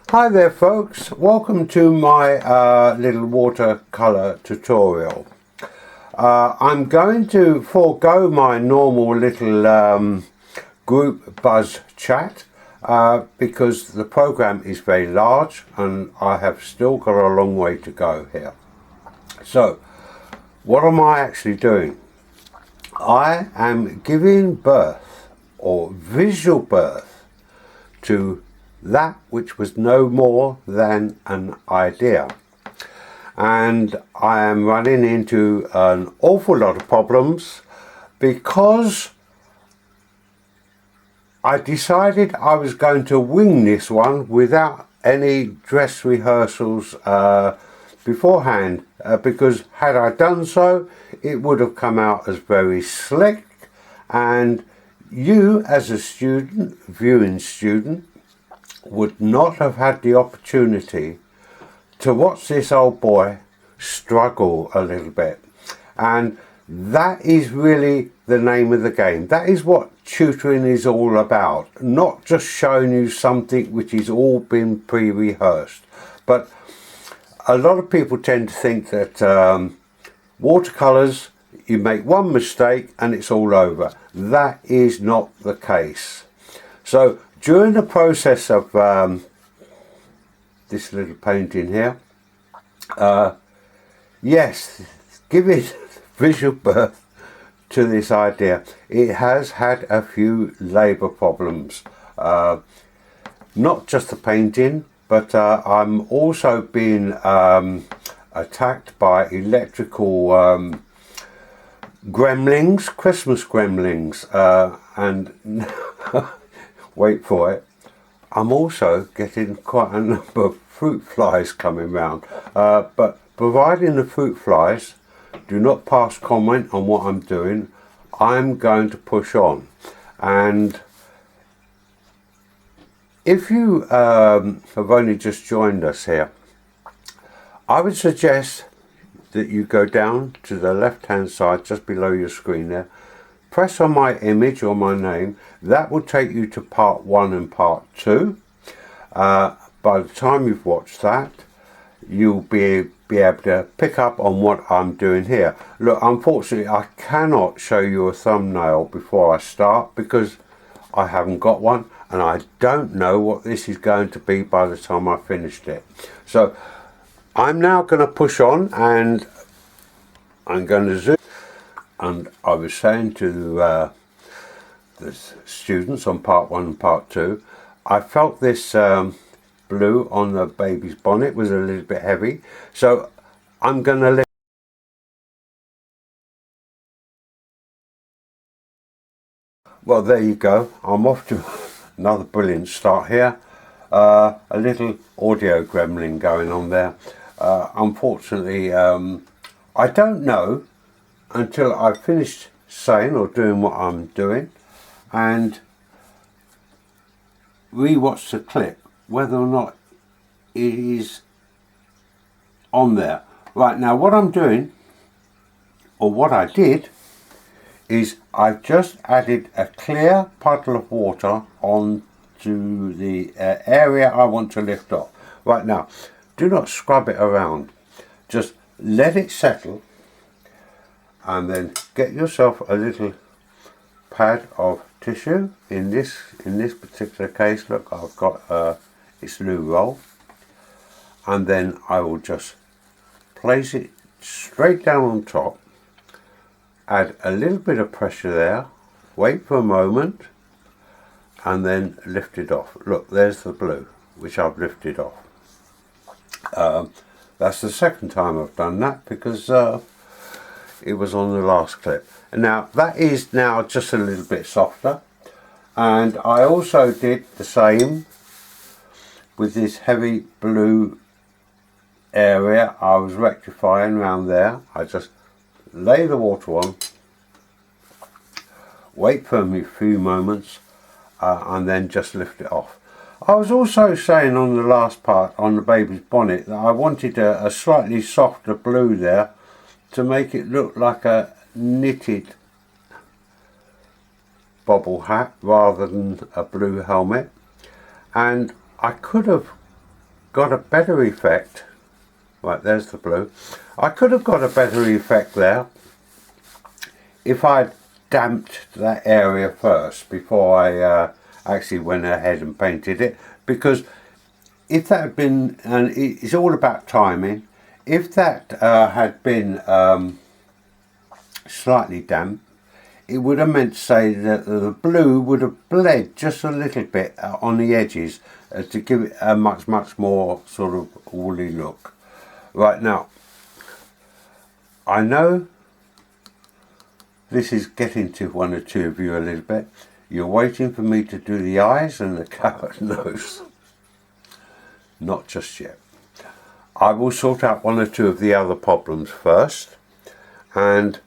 Hi there folks, welcome to my little watercolor tutorial. I'm going to forego my normal little group buzz chat because the program is very large and I have still got a long way to go here. So what am I actually doing? I am giving birth or visual birth to that which was no more than an idea, and I am running into an awful lot of problems because I decided I was going to wing this one without any dress rehearsals beforehand, because had I done so it would have come out as very slick, and you as a student, viewing student, would not have had the opportunity to watch this old boy struggle a little bit. And that is really the name of the game. That is what tutoring is all about, not just showing you something which has all been pre-rehearsed. But a lot of people tend to think that watercolors, you make one mistake and it's all over. That is not the case. So during the process of this little painting here, yes, giving visual birth to this idea, it has had a few labour problems. Not just the painting, but I'm also being attacked by electrical gremlins, Christmas gremlins, and wait for it, I'm also getting quite a number of fruit flies coming round, but providing the fruit flies do not pass comment on what I'm doing, I'm going to push on. And if you have only just joined us here, I would suggest that you go down to the left hand side just below your screen there, press on my image or my name. That will take you to part 1 and part 2. By the time you've watched that, you'll be able to pick up on what I'm doing here. Look, unfortunately I cannot show you a thumbnail before I start because I haven't got one, and I don't know what this is going to be by the time I finished it. So I'm now going to push on, and I'm going to zoom. And I was saying to the students on part 1 and part 2, I felt this blue on the baby's bonnet was a little bit heavy, so I'm going to lift. Well, there you go, I'm off to another brilliant start here. A little audio gremlin going on there. Unfortunately, I don't know until I've finished saying or doing what I'm doing and re-watch the clip whether or not it is on there. Right, now what I'm doing, or what I did, is I've just added a clear puddle of water onto the area I want to lift off. Right, now do not scrub it around, just let it settle, and then get yourself a little pad of tissue. In this particular case, look, I've got this loo roll, and then I will just place it straight down on top, add a little bit of pressure there, wait for a moment, and then lift it off. Look, there's the blue which I've lifted off. That's the second time I've done that because it was on the last clip. And now that is now just a little bit softer, and I also did the same with this heavy blue area. I was rectifying around there. I just lay the water on, wait for a few moments, and then just lift it off. I was also saying on the last part on the baby's bonnet that I wanted a slightly softer blue there to make it look like a knitted bobble hat rather than a blue helmet, and I could have got a better effect. Right, there's the blue. I could have got a better effect there if I'd damped that area first before I actually went ahead and painted it, because if that had been, and it's all about timing, if that had been slightly damp, it would have meant to say that the blue would have bled just a little bit on the edges to give it a much more sort of woolly look. Right, now I know this is getting to one or two of you a little bit. You're waiting for me to do the eyes and the carrot nose. Not just yet. I will sort out one or two of the other problems first, and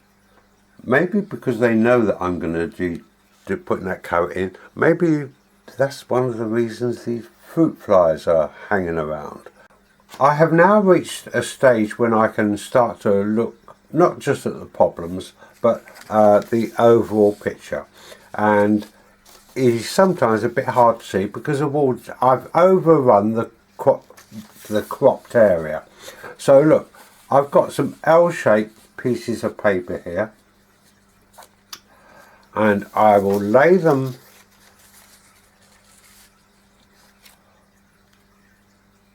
maybe because they know that I'm going to do putting that coat in, maybe that's one of the reasons these fruit flies are hanging around. I have now reached a stage when I can start to look not just at the problems, but the overall picture, and it is sometimes a bit hard to see because of all I've overrun the cropped area. So look, I've got some L-shaped pieces of paper here, and I will lay them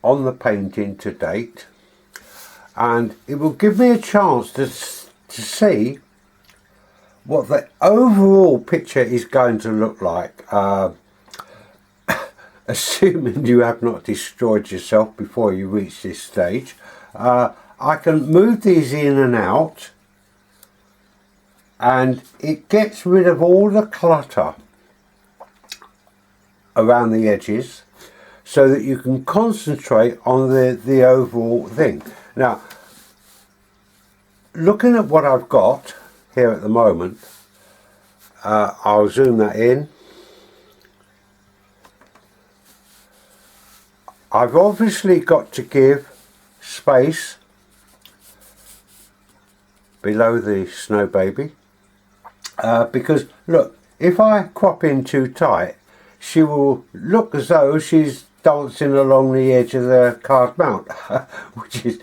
on the painting to date, and it will give me a chance to see what the overall picture is going to look like, assuming you have not destroyed yourself before you reach this stage. I can move these in and out, and it gets rid of all the clutter around the edges so that you can concentrate on the overall thing. Now, looking at what I've got here at the moment, I'll zoom that in. I've obviously got to give space below the snow baby, because look, if I crop in too tight, she will look as though she's dancing along the edge of the card mount, which is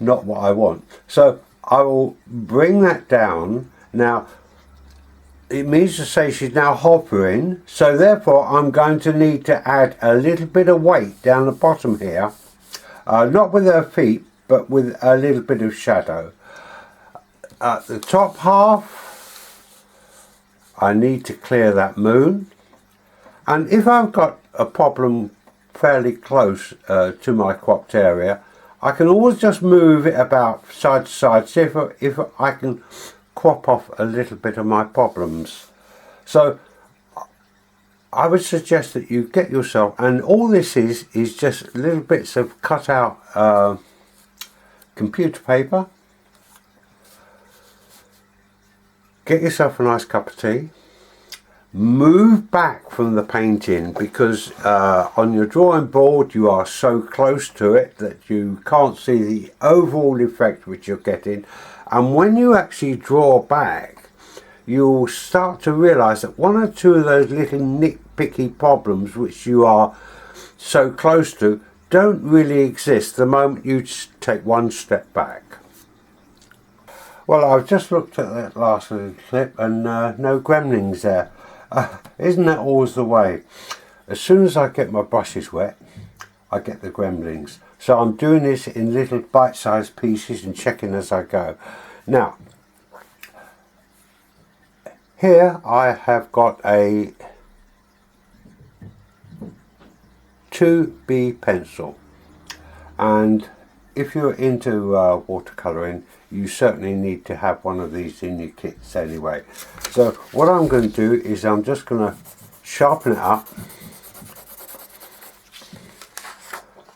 not what I want. So I will bring that down. Now it means to say she's now hovering, so therefore I'm going to need to add a little bit of weight down the bottom here, not with her feet but with a little bit of shadow. At the top half I need to clear that moon, and if I've got a problem fairly close to my cropped area, I can always just move it about side to side, see if I can crop off a little bit of my problems. So I would suggest that you get yourself, and all this is just little bits of cut out computer paper. Get yourself a nice cup of tea. Move back from the painting, because on your drawing board you are so close to it that you can't see the overall effect which you're getting, and when you actually draw back you'll start to realize that one or two of those little nitpicky problems which you are so close to don't really exist the moment you take one step back. Well, I've just looked at that last little clip, and no gremlins there. Isn't that always the way? As soon as I get my brushes wet, I get the gremlins. So I'm doing this in little bite-sized pieces and checking as I go. Now, here I have got a 2B pencil, and if you're into watercolouring, you certainly need to have one of these in your kits anyway. So what I'm going to do is I'm just going to sharpen it up,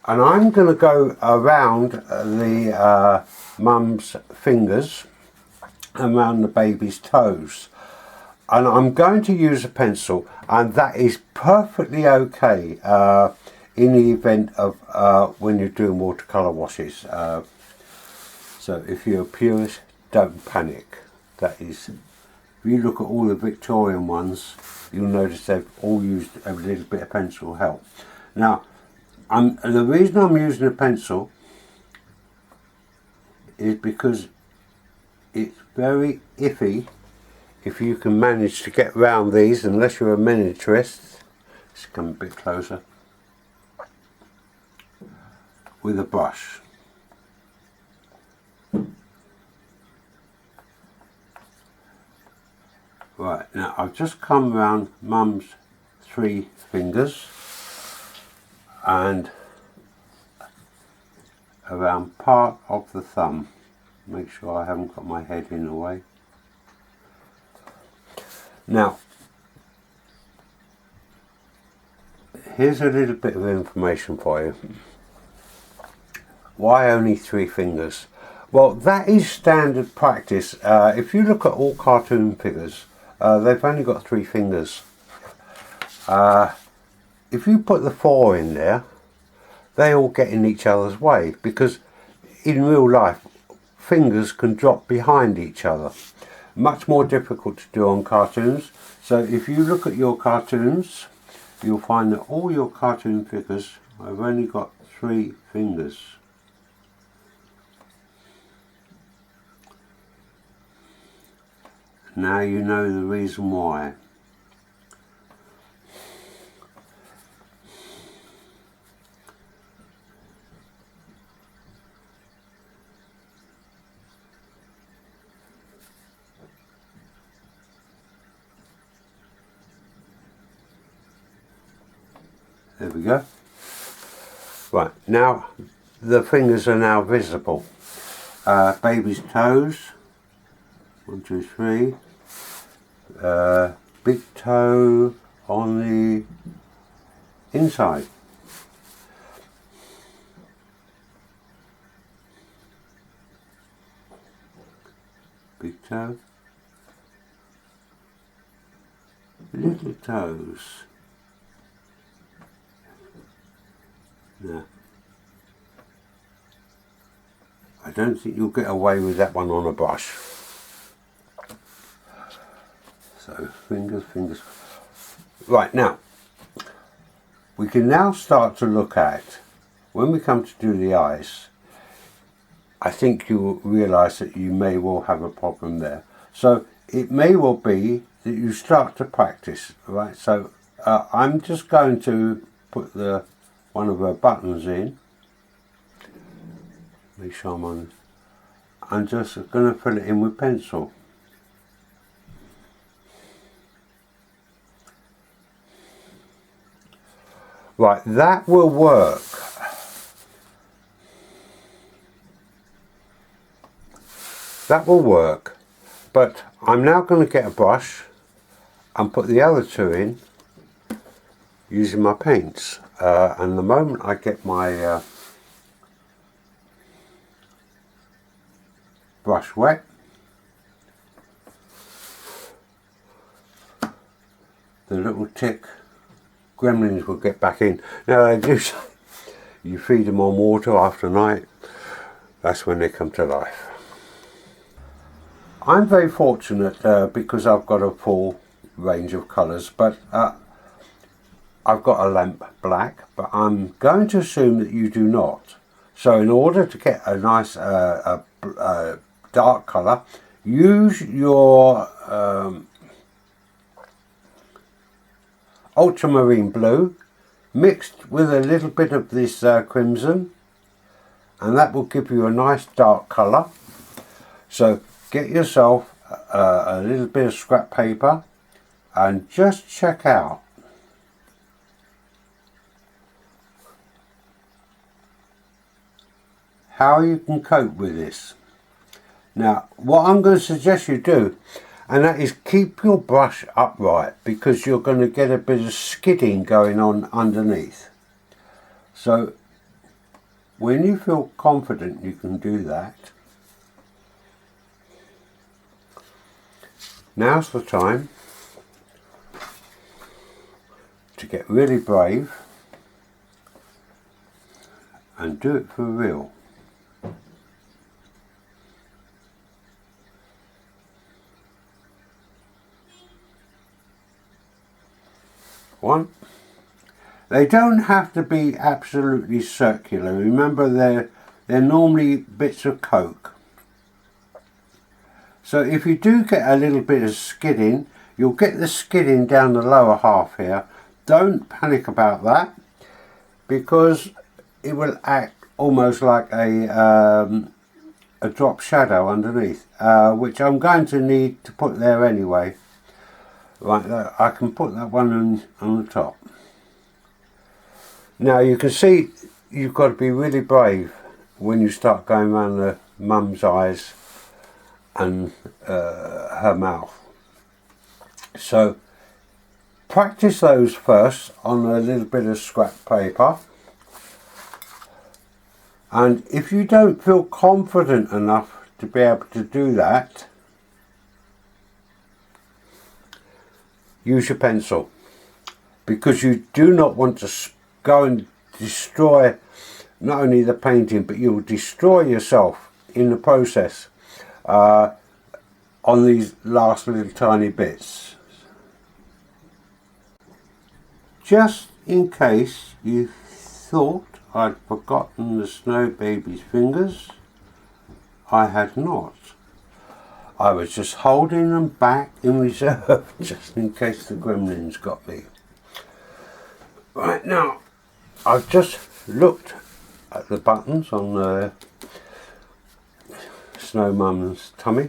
and I'm going to go around the mum's fingers and around the baby's toes, and I'm going to use a pencil, and that is perfectly okay in the event of when you're doing watercolour washes. So if you're a purist, don't panic. That is, if you look at all the Victorian ones, you'll notice they've all used a little bit of pencil help. Now, the reason I'm using a pencil is because it's very iffy if you can manage to get round these, unless you're a miniaturist. Let's come a bit closer. With a brush. Right, now I've just come round Mum's 3 fingers and around part of the thumb. Make sure I haven't got my head in the way. Now, here's a little bit of information for you. Why only 3 fingers? Well, that is standard practice. If you look at all cartoon figures, they've only got 3 fingers. If you put the 4 in there, they all get in each other's way, because in real life fingers can drop behind each other. Much more difficult to do on cartoons. So if you look at your cartoons, you'll find that all your cartoon figures have only got 3 fingers. Now you know the reason why. There we go. Right, now the fingers are now visible. Baby's toes, 1, 2, 3. Big toe on the inside. Big toe. Little toes. Now, I don't think you'll get away with that one on a brush. So fingers, fingers. Right, now we can now start to look at, when we come to do the eyes, I think you'll realise that you may well have a problem there. So it may well be that you start to practice, right? So I'm just going to put one of her buttons in. Make sure I'm on. I'm just going to fill it in with pencil. Right, that will work. That will work. But I'm now going to get a brush and put the other 2 in using my paints. And the moment I get my brush wet, the little tick gremlins will get back in. Now they do say you feed them on water after night, that's when they come to life. I'm very fortunate because I've got a full range of colours, but I've got a lamp black, but I'm going to assume that you do not. So in order to get a nice dark colour, use your ultramarine blue mixed with a little bit of this crimson, and that will give you a nice dark colour. So get yourself a little bit of scrap paper and just check out how you can cope with this. Now what I'm going to suggest you do, and that is keep your brush upright, because you're going to get a bit of skidding going on underneath. So when you feel confident you can do that, now's the time to get really brave and do it for real. One. They don't have to be absolutely circular. Remember, they're normally bits of coke. So if you do get a little bit of skidding, you'll get the skidding down the lower half here. Don't panic about that, because it will act almost like a drop shadow underneath, which I'm going to need to put there anyway. Right, I can put that one on the top. Now you can see you've got to be really brave when you start going around the mum's eyes and her mouth. So practice those first on a little bit of scrap paper, and if you don't feel confident enough to be able to do that, use your pencil, because you do not want to go and destroy not only the painting, but you'll destroy yourself in the process on these last little tiny bits. Just in case you thought I'd forgotten the snow baby's fingers, I had not. I was just holding them back in reserve just in case the gremlins got me. Right, now I've just looked at the buttons on the Snow Mum's tummy,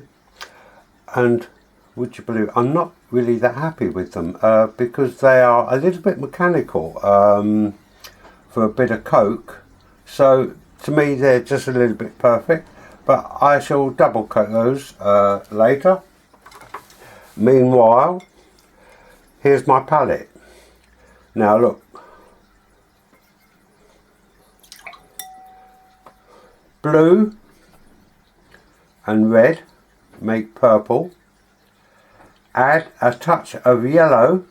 and would you believe I'm not really that happy with them, because they are a little bit mechanical for a bit of coke. So to me they're just a little bit perfect, but I shall double coat those later. Meanwhile, here's my palette. Now look, blue and red make purple. Add a touch of yellow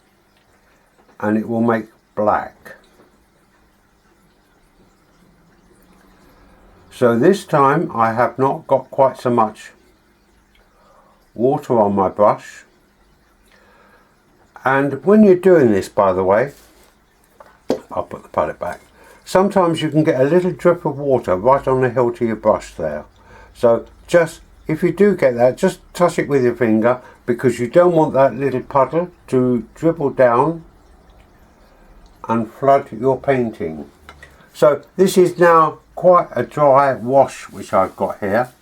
and it will make black. So this time I have not got quite so much water on my brush. And when you're doing this, by the way, I'll put the palette back, sometimes you can get a little drip of water right on the hilt of your brush there. So just, if you do get that, just touch it with your finger, because you don't want that little puddle to dribble down and flood your painting. So this is now quite a dry wash which I've got here,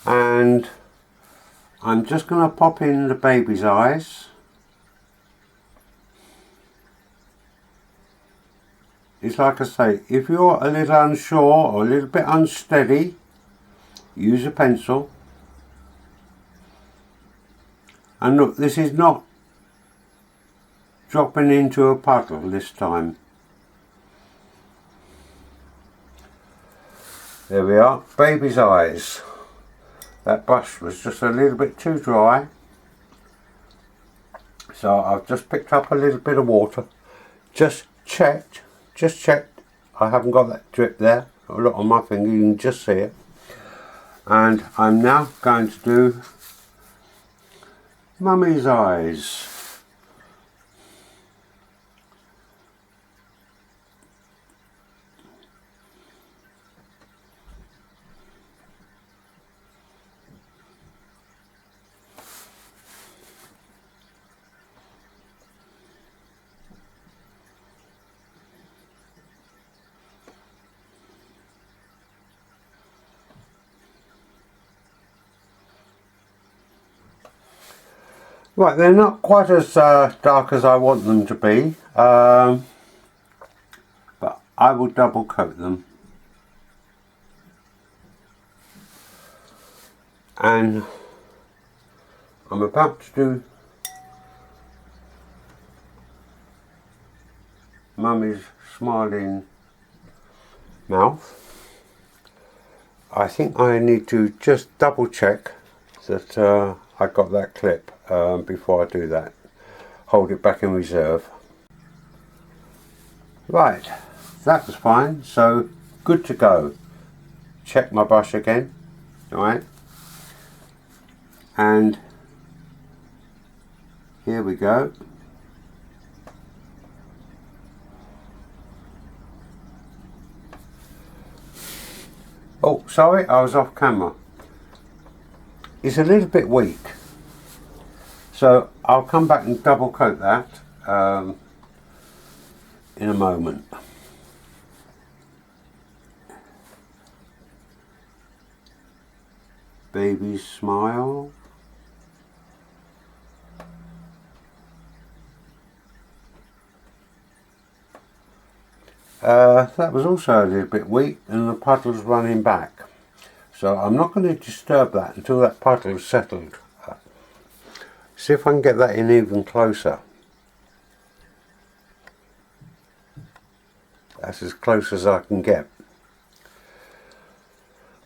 and I'm just going to pop in the baby's eyes. It's like I say, if you're a little unsure or a little bit unsteady, use a pencil. And look, this is not dropping into a puddle this time. There we are, baby's eyes. That brush was just a little bit too dry, so I've just picked up a little bit of water, just checked I haven't got that drip there. Look on my finger, you can just see it. And I'm now going to do Mummy's eyes. Right, they're not quite as dark as I want them to be, but I will double coat them. And I'm about to do Mummy's smiling mouth. I think I need to just double check that I got that clip before I do that. Hold it back in reserve. Right, that was fine, so good to go. Check my brush again, alright, and here we go. Oh, sorry, I was off camera. It's a little bit weak, so I'll come back and double coat that in a moment. Baby's smile. That was also a little bit weak, and the puddle's running back. So I'm not going to disturb that until that puddle's settled. See if I can get that in even closer. That's as close as I can get.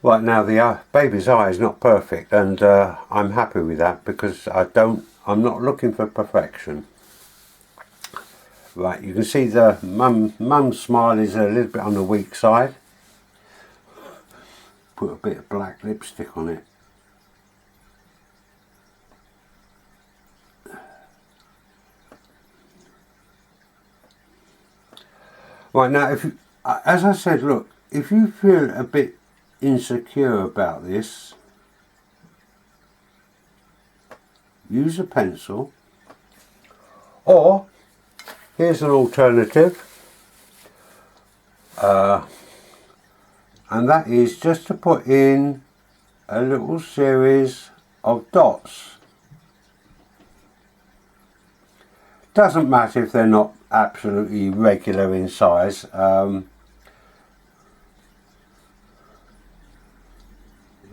Right, now the baby's eye is not perfect, and I'm happy with that because I'm not looking for perfection. Right, you can see the mum's smile is a little bit on the weak side. Put a bit of black lipstick on it. Right, now, if you, as I said, look, if you feel a bit insecure about this, use a pencil, or here's an alternative, and that is just to put in a little series of dots. Doesn't matter if they're not absolutely regular in size. In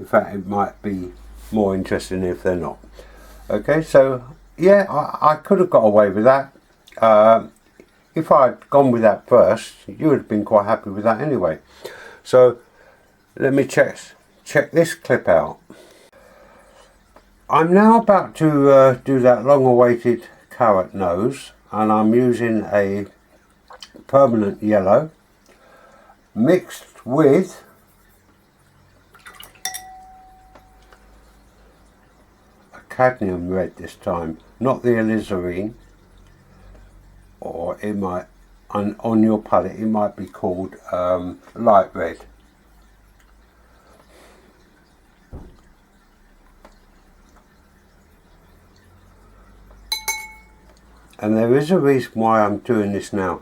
fact, it might be more interesting if they're not. Okay, so yeah, I could have got away with that. If I'd gone with that first, you would have been quite happy with that anyway. So let me check this clip out. I'm now about to do that long-awaited carrot nose, and I'm using a permanent yellow mixed with a cadmium red this time, not the alizarin, or it might, on your palette it might be called light red. And there is a reason why I'm doing this now,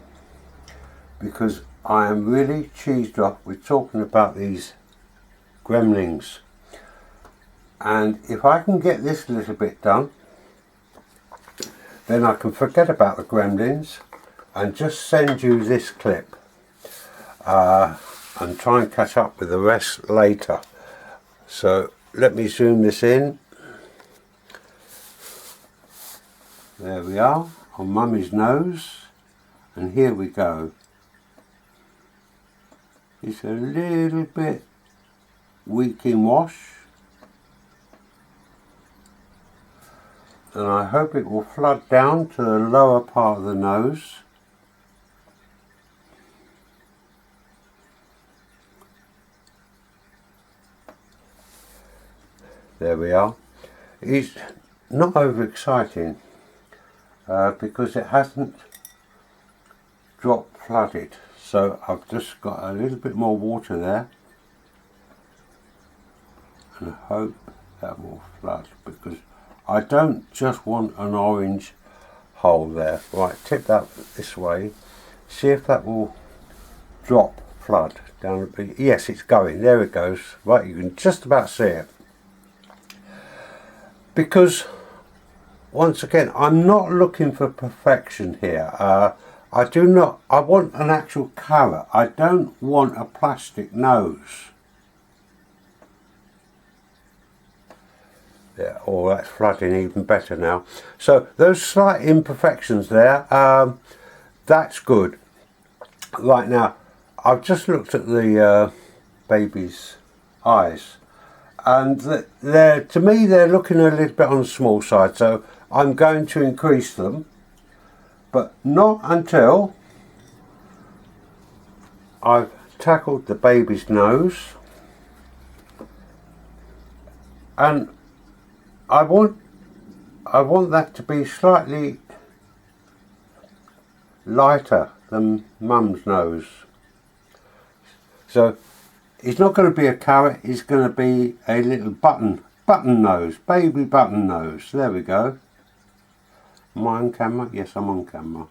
because I am really cheesed off with talking about these gremlins, and if I can get this little bit done, then I can forget about the gremlins and just send you this clip and try and catch up with the rest later. So let me zoom this in. There we are, on Mummy's nose, and here we go. It's a little bit weak in wash, and I hope it will flood down to the lower part of the nose. There we are. It's not over exciting because it hasn't drop flooded, so I've just got a little bit more water there, and I hope that will flood, because I don't just want an orange hole there. Right, tip that this way, see if that will drop flood down a bit. Yes, it's going, there it goes. Right, you can just about see it, because once again, I'm not looking for perfection here. I want an actual carrot. I don't want a plastic nose. Yeah, oh, that's flooding even better now. So those slight imperfections there, that's good. Right, now, I've just looked at the baby's eyes, and to me they're looking a little bit on the small side, so I'm going to increase them, but not until I've tackled the baby's nose, and I want that to be slightly lighter than Mum's nose. So He's not going to be a carrot, he's going to be a little button nose, baby button nose. There we go. Am I on camera? Yes, I'm on camera.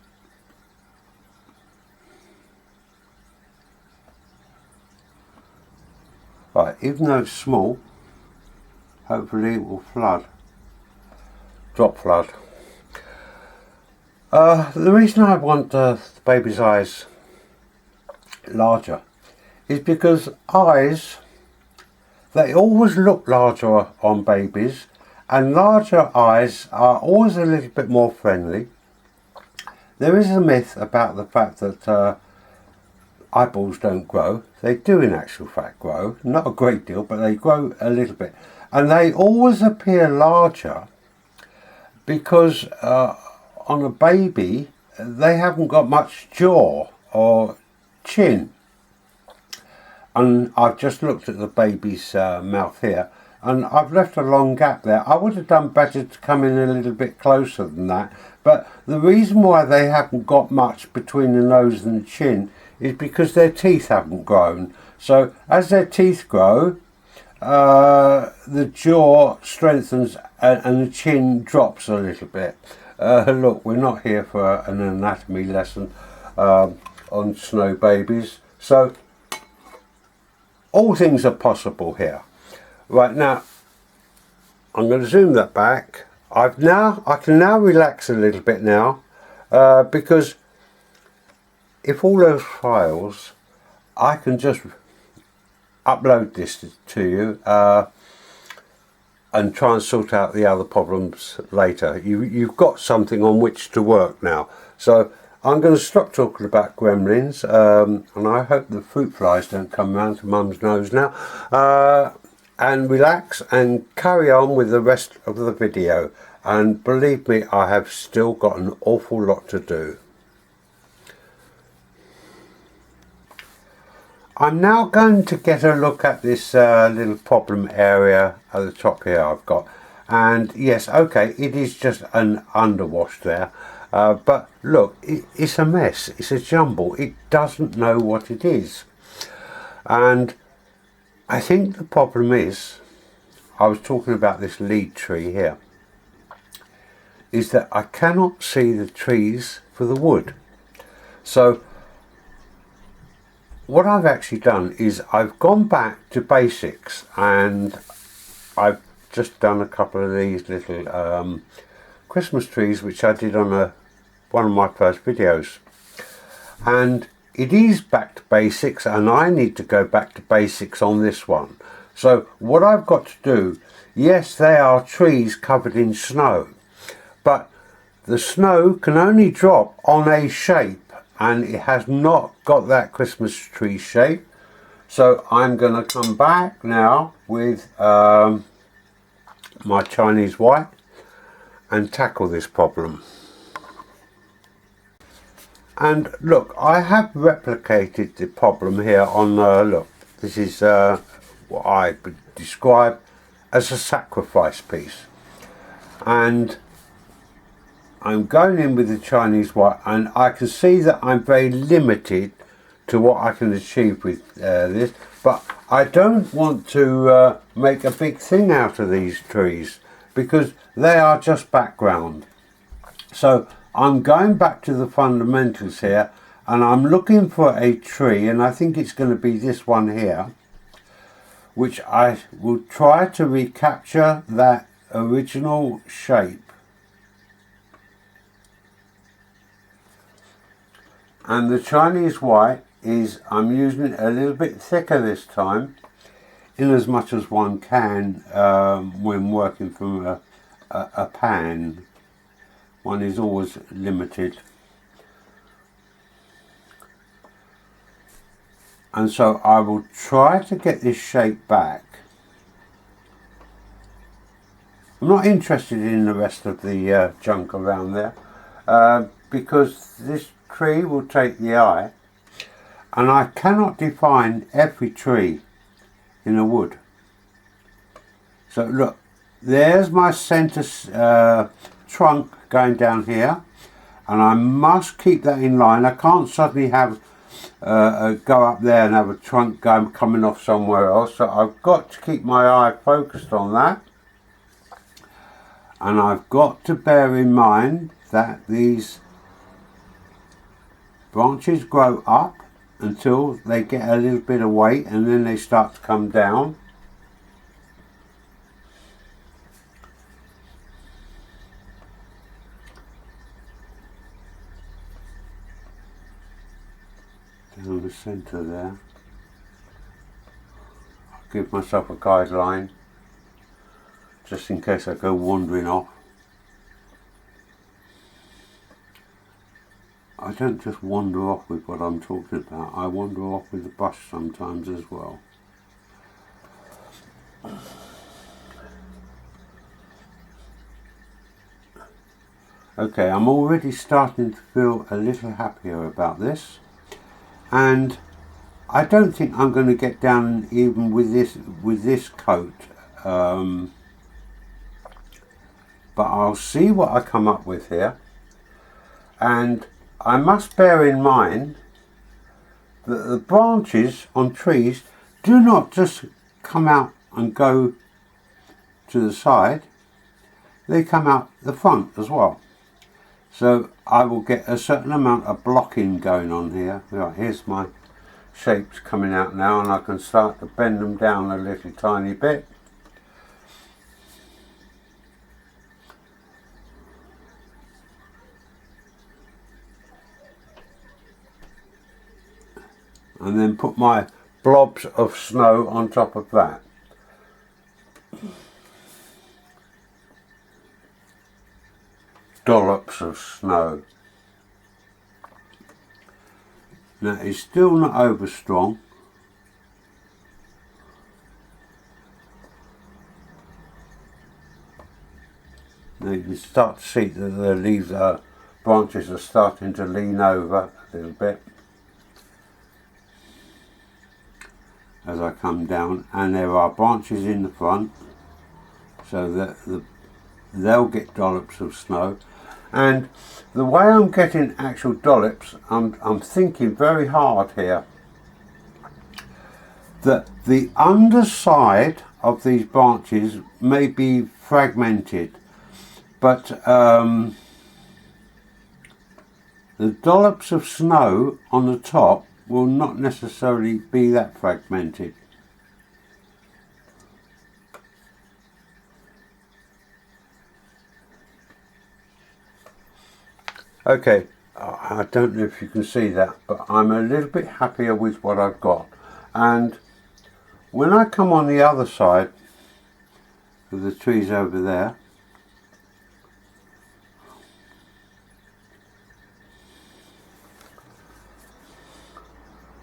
Right, even though it's small, hopefully it will flood. Drop flood. The reason I want the baby's eyes larger is because eyes, they always look larger on babies, and larger eyes are always a little bit more friendly. There is a myth about the fact that eyeballs don't grow. They do in actual fact grow, not a great deal, but they grow a little bit, and they always appear larger because on a baby they haven't got much jaw or chin. And I've just looked at the baby's mouth here, and I've left a long gap there. I would have done better to come in a little bit closer than that, but the reason why they haven't got much between the nose and the chin is because their teeth haven't grown. So as their teeth grow, the jaw strengthens and the chin drops a little bit. Look, we're not here for an anatomy lesson on snow babies, so all things are possible here. Right, now I'm going to zoom that back. I can now relax a little bit now, because if all those files, I can just upload this to you and try and sort out the other problems later. You've got something on which to work now. So I'm going to stop talking about gremlins, and I hope the fruit flies don't come round to Mum's nose now, and relax and carry on with the rest of the video. And believe me, I have still got an awful lot to do. I'm now going to get a look at this little problem area at the top here I've got. And yes, okay, it is just an underwash there. But look, it's a mess. It's a jumble. It doesn't know what it is. And I think the problem is, I was talking about this lead tree here, is that I cannot see the trees for the wood. So what I've actually done is I've gone back to basics, and I've just done a couple of these little Christmas trees which I did on one of my first videos, and it is back to basics, and I need to go back to basics on this one. So what I've got to do, yes, they are trees covered in snow, but the snow can only drop on a shape, and it has not got that Christmas tree shape. So I'm going to come back now with my Chinese white and tackle this problem. And look, I have replicated the problem here on, look, this is what I would describe as a sacrifice piece. And I'm going in with the Chinese white, and I can see that I'm very limited to what I can achieve with this, but I don't want to make a big thing out of these trees because they are just background. So I'm going back to the fundamentals here, and I'm looking for a tree, and I think it's going to be this one here, which I will try to recapture that original shape. And the Chinese white is, I'm using it a little bit thicker this time, in as much as one can when working from a pan. One is always limited. And so I will try to get this shape back. I'm not interested in the rest of the junk around there, because this tree will take the eye, and I cannot define every tree in a wood. So look, there's my centre trunk going down here, and I must keep that in line. I can't suddenly have go up there and have a trunk coming off somewhere else. So I've got to keep my eye focused on that. And I've got to bear in mind that these branches grow up until they get a little bit of weight, and then they start to come down. Down the centre there. I'll give myself a guideline just in case I go wandering off. I don't just wander off with what I'm talking about, I wander off with the brush sometimes as well. Okay, I'm already starting to feel a little happier about this, and I don't think I'm going to get down even with this coat, but I'll see what I come up with here. And I must bear in mind that the branches on trees do not just come out and go to the side, they come out the front as well. So I will get a certain amount of blocking going on here. Right, here's my shapes coming out now, and I can start to bend them down a little tiny bit. And then put my blobs of snow on top of that. Dollops of snow. Now it's still not over strong. Now you can start to see that the leaves branches are starting to lean over a little bit as I come down, and there are branches in the front so that they'll get dollops of snow. And the way I'm getting actual dollops, I'm thinking very hard here that the underside of these branches may be fragmented, but the dollops of snow on the top will not necessarily be that fragmented. Okay, I don't know if you can see that, but I'm a little bit happier with what I've got. And when I come on the other side of the trees over there,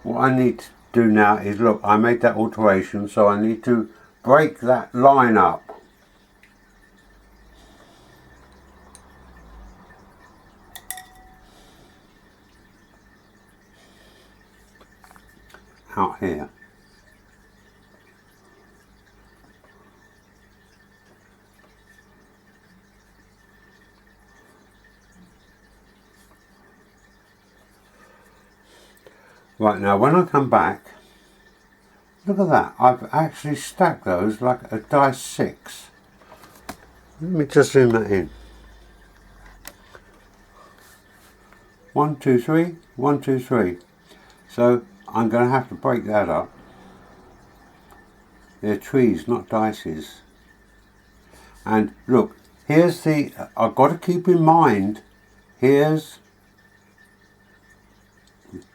what I need to do now is, look, I made that alteration, so I need to break that line up. Out here. Right, now when I come back, look at that, I've actually stacked those like a dice 6. Let me just zoom that in. 1, 2, 3, 1, 2, 3. So I'm going to have to break that up. They're trees, not dices. And look, here's the, I've got to keep in mind, here's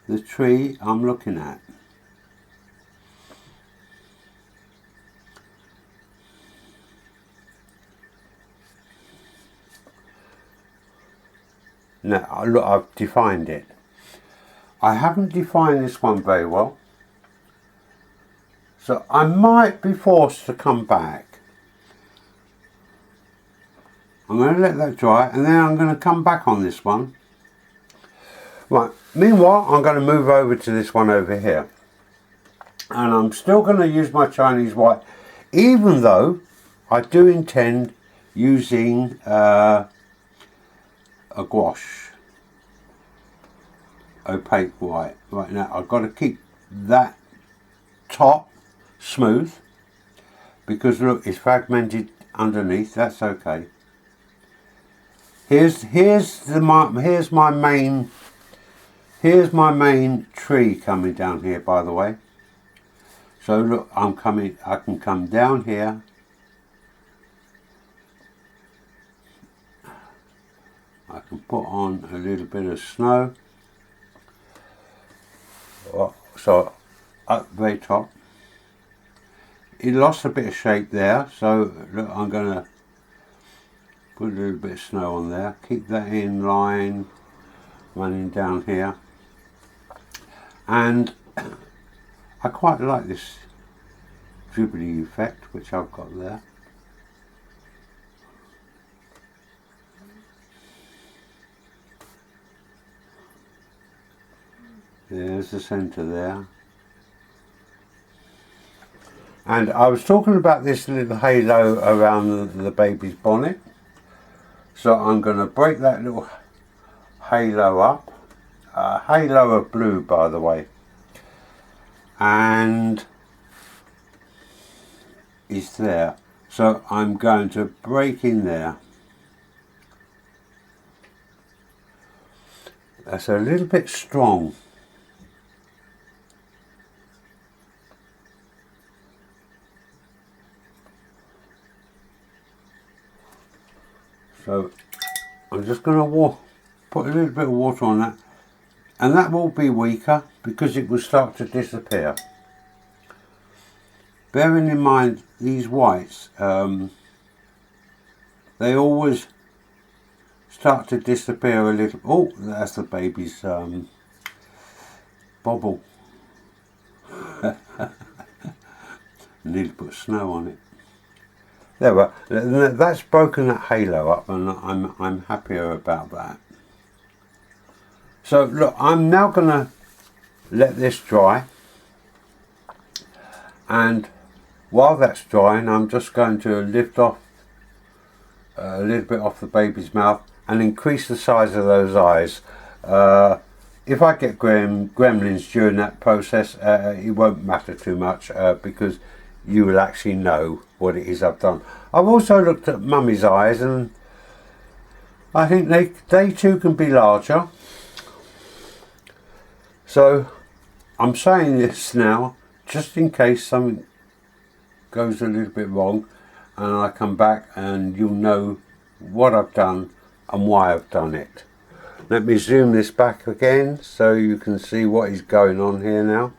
the tree I'm looking at. Now, look, I've defined it. I haven't defined this one very well, so I might be forced to come back. I'm going to let that dry, and then I'm going to come back on this one. Right, meanwhile, I'm going to move over to this one over here. And I'm still going to use my Chinese white, even though I do intend using a gouache. opaque white. Right now I've got to keep that top smooth because look, it's fragmented underneath. That's okay. Here's my main tree coming down here, by the way. So look, I can come down here. I can put on a little bit of snow. So at the very top. It lost a bit of shape there, so look, I'm going to put a little bit of snow on there. Keep that in line, running down here. And I quite like this dribbly effect which I've got there. There's the centre there. And I was talking about this little halo around the baby's bonnet. So I'm going to break that little halo up. Halo of blue, by the way. And it's there. So I'm going to break in there. That's a little bit strong. So I'm just going to put a little bit of water on that, and that will be weaker because it will start to disappear. Bearing in mind these whites, they always start to disappear a little. Oh, that's the baby's bobble. Need to put snow on it. There we are. That's broken that halo up, and I'm happier about that. So look, I'm now going to let this dry, and while that's drying, I'm just going to lift off a little bit off the baby's mouth and increase the size of those eyes. If I get gremlins during that process, it won't matter too much because you will actually know what it is I've done. I've also looked at Mummy's eyes, and I think they too can be larger. So I'm saying this now just in case something goes a little bit wrong, and I come back and you'll know what I've done and why I've done it. Let me zoom this back again so you can see what is going on here now.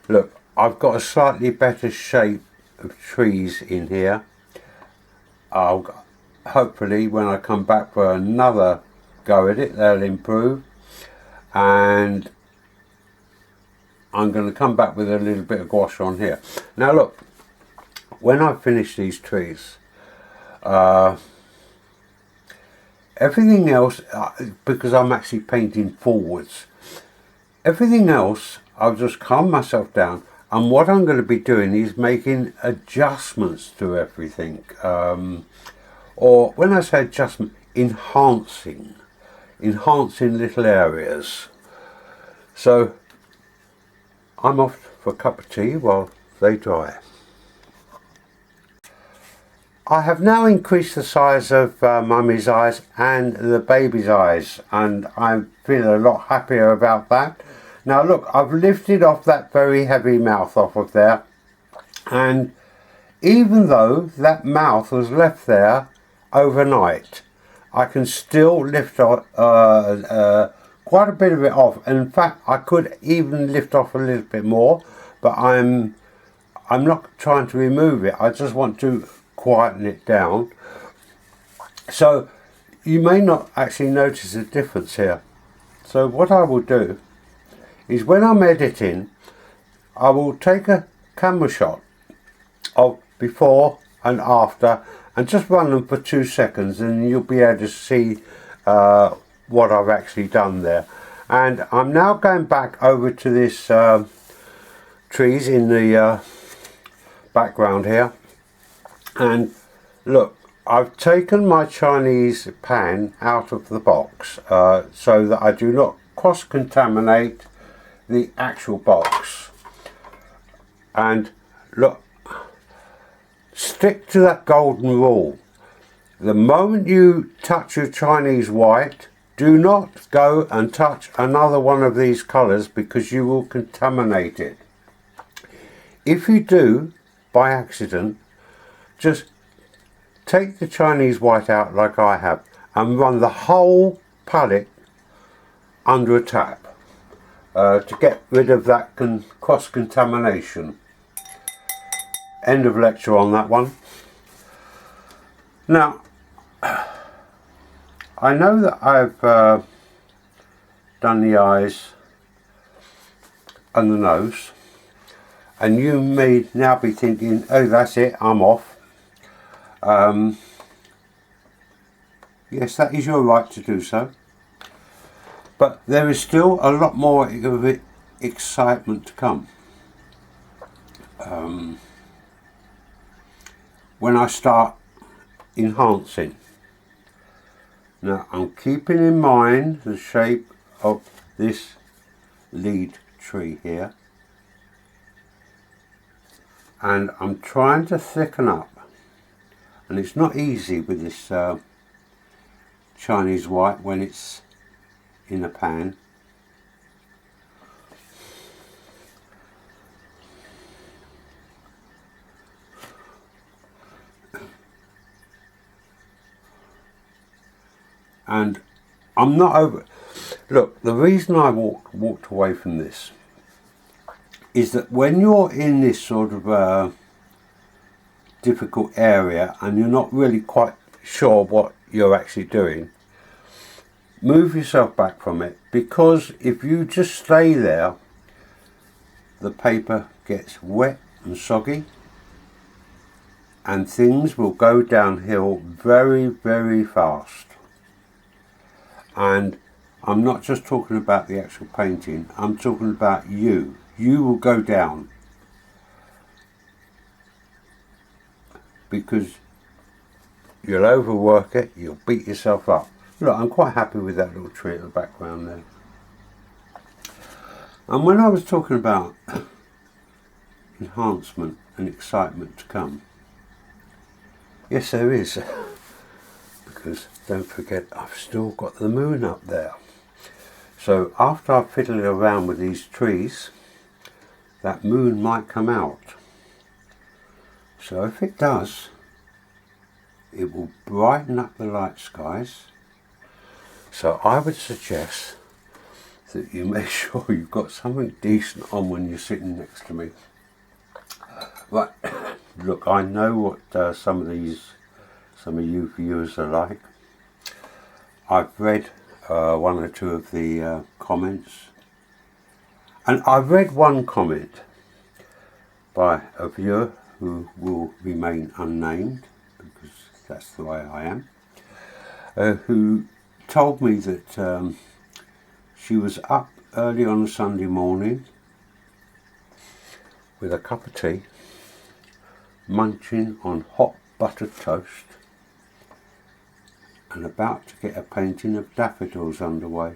Look, I've got a slightly better shape of trees in here. Hopefully when I come back for another go at it, they'll improve. And I'm going to come back with a little bit of gouache on here. Now look, when I finish these trees, everything else, because I'm actually painting forwards, everything else I'll just calm myself down, and what I'm going to be doing is making adjustments to everything, or when I say adjustment, enhancing little areas. So I'm off for a cup of tea while they dry. I have now increased the size of Mummy's eyes and the baby's eyes, and I feel a lot happier about that. Now look, I've lifted off that very heavy mouth off of there, and even though that mouth was left there overnight, I can still lift off quite a bit of it off. And in fact, I could even lift off a little bit more, but I'm not trying to remove it. I just want to quieten it down. So you may not actually notice a difference here. So what I will do is when I'm editing, I will take a camera shot of before and after and just run them for 2 seconds, and you'll be able to see what I've actually done there. And I'm now going back over to this trees in the background here, and look, I've taken my Chinese pan out of the box so that I do not cross-contaminate the actual box. And look, stick to that golden rule. The moment you touch your Chinese white, do not go and touch another one of these colours, because you will contaminate it. If you do, by accident, just take the Chinese white out like I have and run the whole palette under a tap to get rid of that cross-contamination. End of lecture on that one. Now, I know that I've done the eyes and the nose, and you may now be thinking, oh, that's it, I'm off. Yes, that is your right to do so, but there is still a lot more of excitement to come. When I start enhancing. Now I'm keeping in mind the shape of this lead tree here, and I'm trying to thicken up, and it's not easy with this Chinese white when it's in a pan. And I'm not over. Look, the reason I walked away from this is that when you're in this sort of difficult area and you're not really quite sure what you're actually doing, move yourself back from it, because if you just stay there, the paper gets wet and soggy and things will go downhill very, very fast. And I'm not just talking about the actual painting, I'm talking about you. You will go down, because you'll overwork it, you'll beat yourself up. Look, I'm quite happy with that little tree at the background there. And when I was talking about enhancement and excitement to come, yes, there is. Because don't forget, I've still got the moon up there. So after I've fiddled around with these trees, that moon might come out. So if it does, it will brighten up the light skies. So I would suggest that you make sure you've got something decent on when you're sitting next to me. Right, look, I know what some of you viewers are like. I've read one or two of the comments, and I've read one comment by a viewer who will remain unnamed, because that's the way I am, who told me that she was up early on a Sunday morning with a cup of tea, munching on hot buttered toast, and about to get a painting of daffodils underway.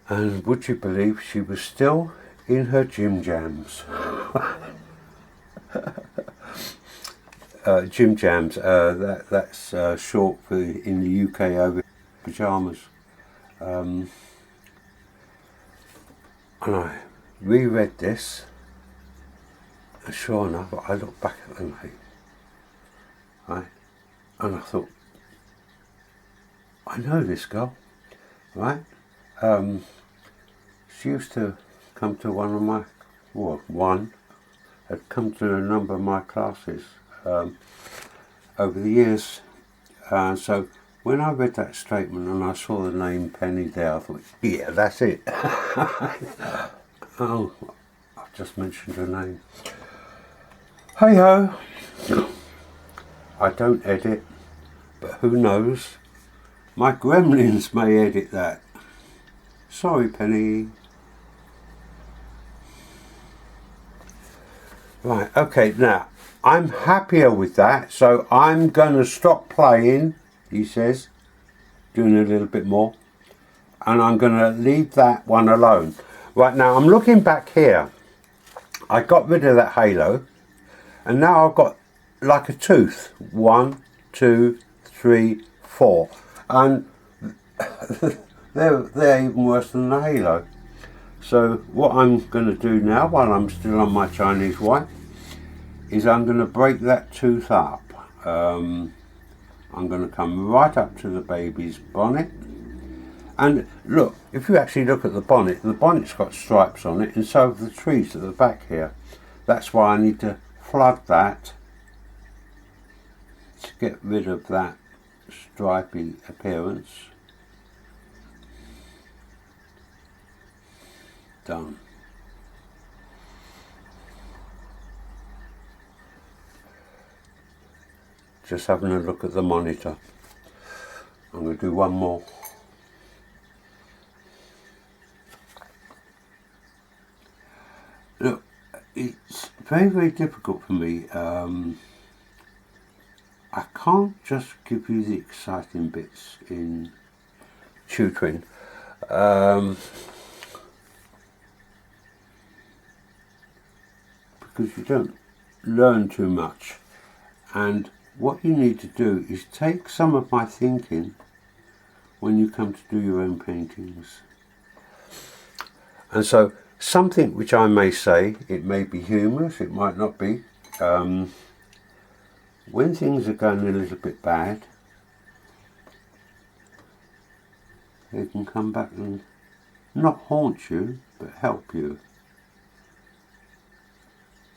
And would you believe she was still in her gym jams? Gym jams, that's short for, in the UK, over pyjamas. And I reread this, and sure enough, I looked back at the name, right? And I thought, I know this girl, right? She used to come to one of my, had come to a number of my classes over the years. So when I read that statement and I saw the name Penny there, I thought, yeah, that's it. Oh, I've just mentioned her name. Hey ho. I don't edit, but who knows? My gremlins may edit that. Sorry, Penny. Right, okay, now, I'm happier with that, so I'm going to stop playing, he says, doing a little bit more, and I'm going to leave that one alone. Right, now I'm looking back here. I got rid of that halo, and now I've got like a tooth. 1, 2, 3, 4, and they're even worse than the halo. So what I'm going to do now, while I'm still on my Chinese white, is I'm going to break that tooth up. I'm going to come right up to the baby's bonnet, and look, if you actually look at the bonnet's got stripes on it, and so have the trees at the back here. That's why I need to flood that to get rid of that stripy appearance. Done. Just having a look at the monitor. I'm going to do one more. Look, it's very, very difficult for me. I can't just give you the exciting bits in tutoring. Because you don't learn too much. And what you need to do is take some of my thinking when you come to do your own paintings. And so something which I may say, it may be humorous, it might not be. When things are going a little bit bad, they can come back and not haunt you, but help you.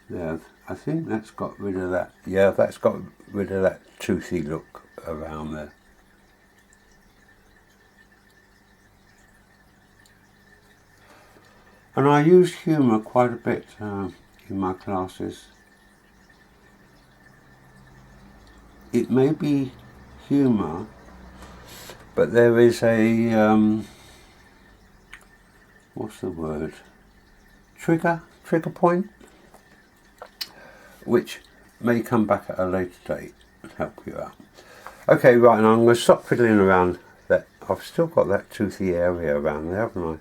There, I think that's got rid of that. Yeah, that's got rid of that toothy look around there. And I use humour quite a bit in my classes. It may be humour, but there is a, what's the word? Trigger point, which may come back at a later date and help you out. Okay, right, and I'm going to stop fiddling around that. I've still got that toothy area around there, haven't I?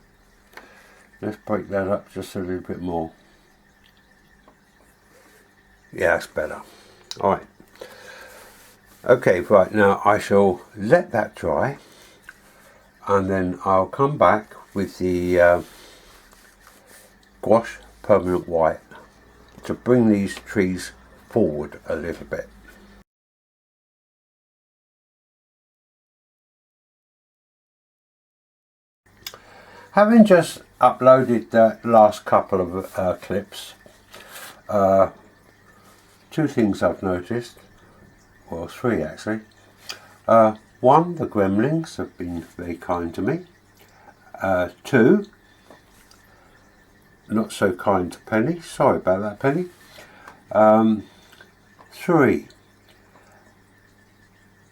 Let's break that up just a little bit more. Yeah, that's better. Alright. Okay, right, now I shall let that dry, and then I'll come back with the gouache permanent white to bring these trees forward a little bit. Having just uploaded the last couple of clips, two things I've noticed, well, three actually. One, the gremlins have been very kind to me. Two, not so kind to Penny, sorry about that, Penny. Three,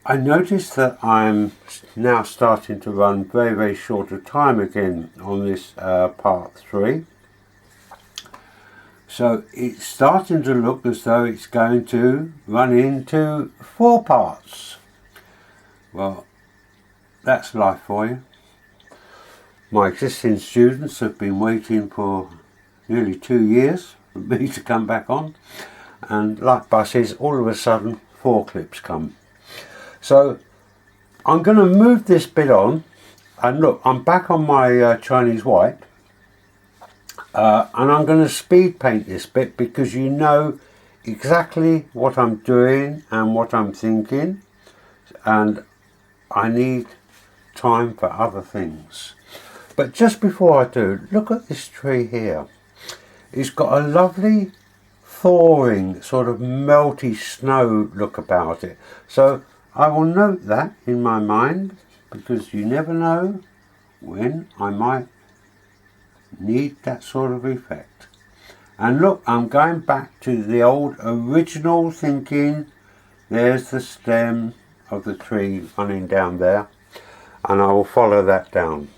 I noticed that I'm now starting to run very, very short of time again on this part 3. So it's starting to look as though it's going to run into 4 parts. Well, that's life for you. My existing students have been waiting for nearly 2 years for me to come back on. And like buses, all of a sudden 4 clips come. So I'm going to move this bit on, and look, I'm back on my Chinese white, and I'm going to speed paint this bit because you know exactly what I'm doing and what I'm thinking, and I need time for other things. But just before I do, look at this tree here. It's got a lovely thawing, sort of melty snow look about it. So I will note that in my mind, because you never know when I might need that sort of effect. And look, I'm going back to the old original thinking. There's the stem of the tree running down there, and I will follow that down.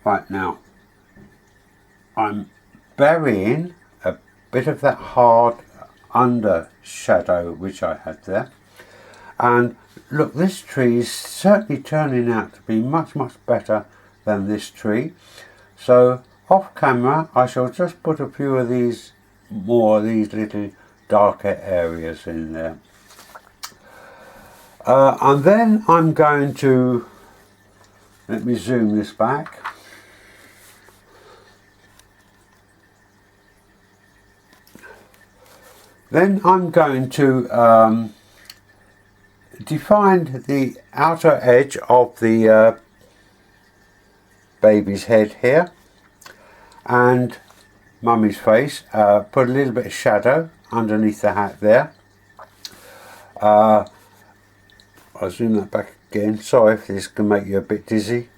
Right, now I'm burying a bit of that hard under shadow which I had there, and look, this tree is certainly turning out to be much better than this tree. So off camera I shall just put a few of these more of these little darker areas in there, and then I'm going to, let me zoom this back. Then I'm going to define the outer edge of the baby's head here and mummy's face. Put a little bit of shadow underneath the hat there. I'll zoom that back again. Sorry if this can make you a bit dizzy.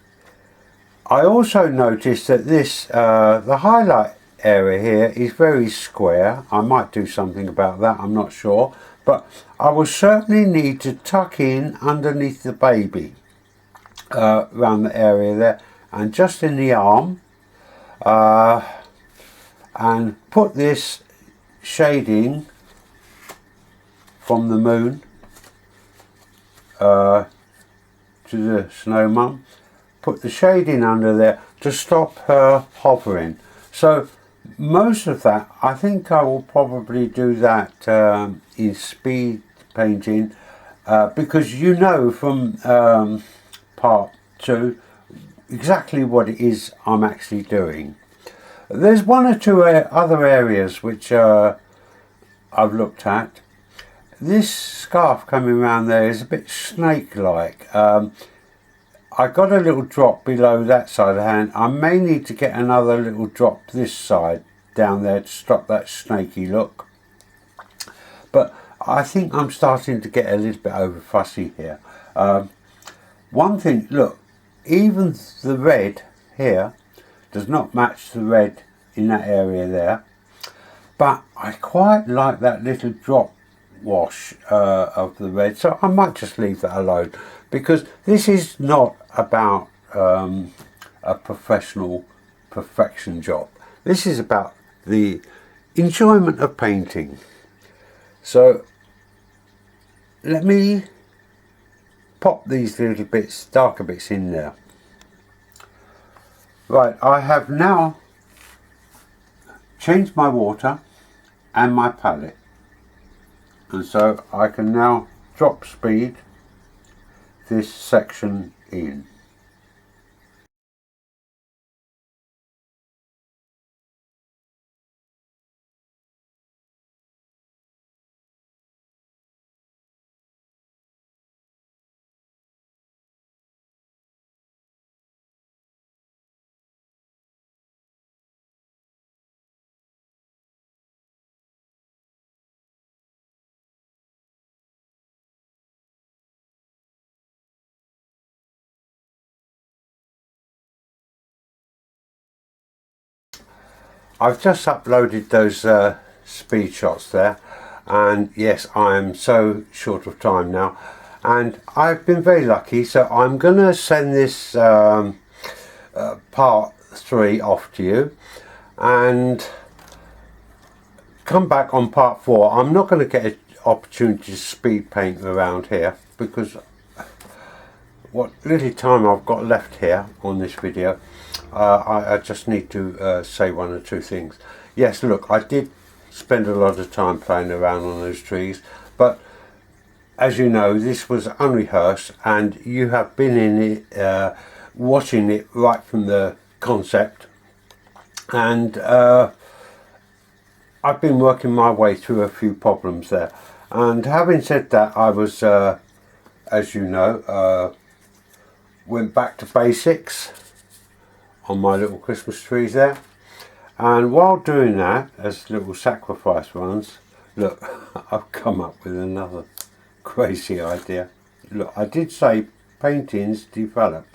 I also noticed that this, the highlight area here is very square. I might do something about that, I'm not sure, but I will certainly need to tuck in underneath the baby around the area there and just in the arm, and put this shading from the moon to the snow mum. Put the shading under there to stop her hovering. So most of that, I think I will probably do that in speed painting, because you know from part 2 exactly what it is I'm actually doing. There's one or two other areas which I've looked at. This scarf coming around there is a bit snake-like. I got a little drop below that side of the hand. I may need to get another little drop this side down there to stop that snaky look. But I think I'm starting to get a little bit over fussy here. One thing, look, even the red here does not match the red in that area there. But I quite like that little drop wash of the red, so I might just leave that alone, because this is not about a professional perfection job. This is about the enjoyment of painting. So let me pop these little bits, darker bits in there. Right, I have now changed my water and my palette, and so I can now drop speed this section in. I've just uploaded those speed shots there, and yes, I am so short of time now, and I've been very lucky, so I'm going to send this part 3 off to you and come back on part 4. I'm not going to get an opportunity to speed paint around here, because what little time I've got left here on this video, I just need to say one or two things. Yes, look, I did spend a lot of time playing around on those trees, but as you know, this was unrehearsed, and you have been in it, watching it right from the concept, and I've been working my way through a few problems there. And having said that, I was, as you know, went back to basics on my little Christmas trees there, and while doing that, as little sacrifice runs, look, I've come up with another crazy idea. Look, I did say paintings develop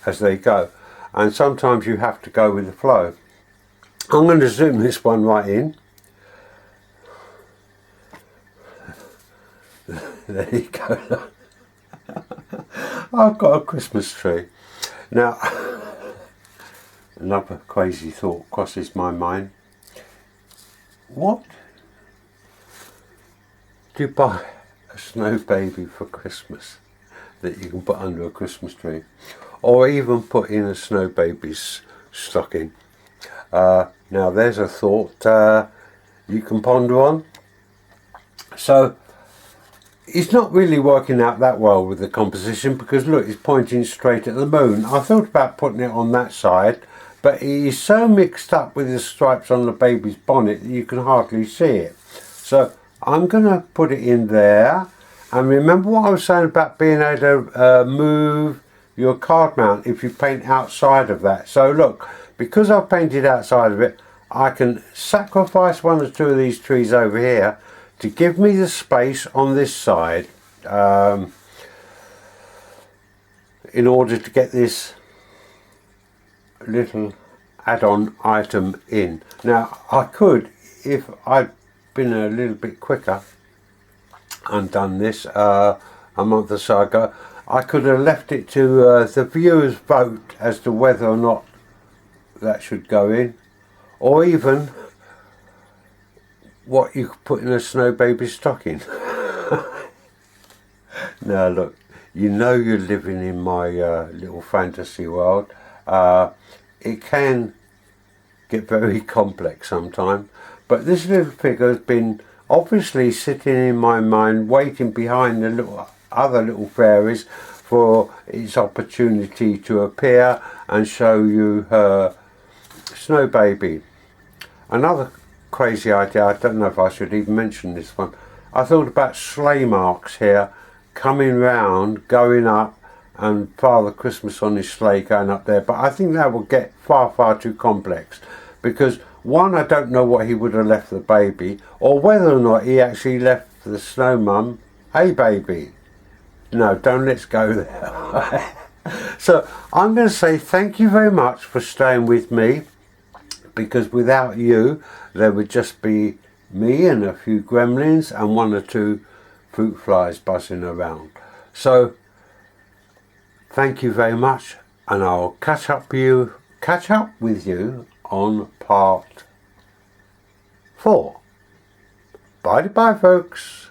as they go, and sometimes you have to go with the flow. I'm going to zoom this one right in. There you go. I've got a Christmas tree. Now, Another crazy thought crosses my mind. What do you buy a snow baby for Christmas that you can put under a Christmas tree, or even put in a snow baby's stocking? Now there's a thought you can ponder on. So it's not really working out that well with the composition, because look, it's pointing straight at the moon. I thought about putting it on that side, but it is so mixed up with the stripes on the baby's bonnet that you can hardly see it. So I'm going to put it in there. And remember what I was saying about being able to move your card mount if you paint outside of that. So look, because I've painted outside of it, I can sacrifice one or two of these trees over here to give me the space on this side in order to get this little add-on item in. Now I could, if I'd been a little bit quicker and done this a month or so ago, I could have left it to the viewers vote as to whether or not that should go in, or even what you could put in a snow baby stocking. Now look, you know you're living in my little fantasy world. It can get very complex sometimes, but this little figure has been obviously sitting in my mind, waiting behind the other little fairies for its opportunity to appear and show you her snow baby. Another crazy idea, I don't know if I should even mention this one. I thought about sleigh marks here, coming round, going up, and Father Christmas on his sleigh going up there, but I think that will get far too complex, because one, I don't know what he would have left the baby, or whether or not he actually left the snow mum a baby. No, let's go there. So I'm going to say thank you very much for staying with me, because without you there would just be me and a few gremlins and one or two fruit flies buzzing around. So thank you very much, and I'll catch up with you on part 4. Bye folks.